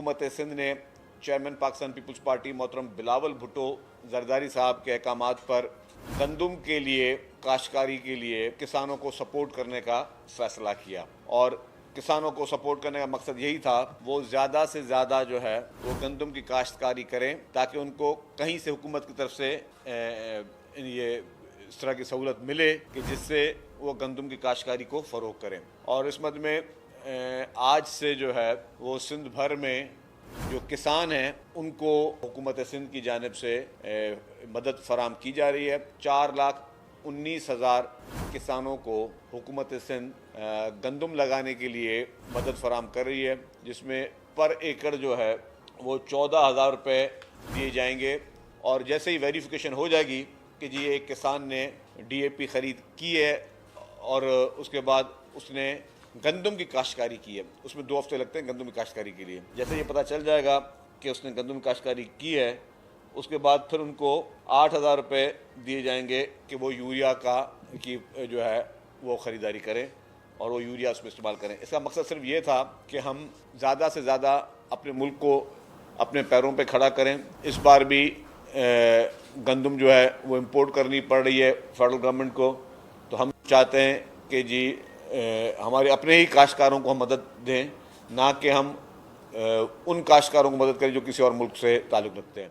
हुकूमत सिंध ने chairman Pakistan peoples party मोहतरम बिलावल भुट्टो जरदारी साहब के अहकामात पर गंदम के लिए, काश्तकारी के लिए किसानों को सपोर्ट करने का फ़ैसला किया। और किसानों को सपोर्ट करने का मकसद यही था वो ज़्यादा से ज़्यादा जो है वो गंदम की काश्तकारी करें, ताकि उनको कहीं से हुकूमत की तरफ से ये इस तरह की सहूलत मिले कि जिससे वो गंदम की काश्तकारी को फ़रोग़ करें। और इस मद में आज से जो है वो सिंध भर में जो किसान हैं उनको हुकूमत सिंध की जानिब से मदद फराम की जा रही है। 4,19,000 किसानों को हुकूमत सिंध गंदम लगाने के लिए मदद फराम कर रही है, जिसमें पर एकड़ जो है वो 14,000 रुपये दिए जाएंगे। और जैसे ही वेरिफिकेशन हो जाएगी कि जी एक किसान ने DAP ख़रीद की है और उसके बाद उसने गंदम की काश्तकारी की है, उसमें 2 हफ्ते लगते हैं गंदम की काश्तकारी के लिए। जैसे ये पता चल जाएगा कि उसने गंदम की काश्तकारी की है, उसके बाद फिर उनको 8,000 रुपये दिए जाएंगे कि वो यूरिया की जो है वो ख़रीदारी करें और वो यूरिया उसमें इस्तेमाल करें। इसका मकसद सिर्फ ये था कि हम ज़्यादा से ज़्यादा अपने मुल्क को अपने पैरों पे खड़ा करें। इस बार भी गंदम जो है वो इंपोर्ट करनी पड़ रही है फेडरल गवर्नमेंट को, तो हम चाहते हैं कि जी हमारे अपने ही काश्तकारों को हम मदद दें, ना कि हम उन काश्तकारों को मदद करें जो किसी और मुल्क से ताल्लुक़ रखते हैं।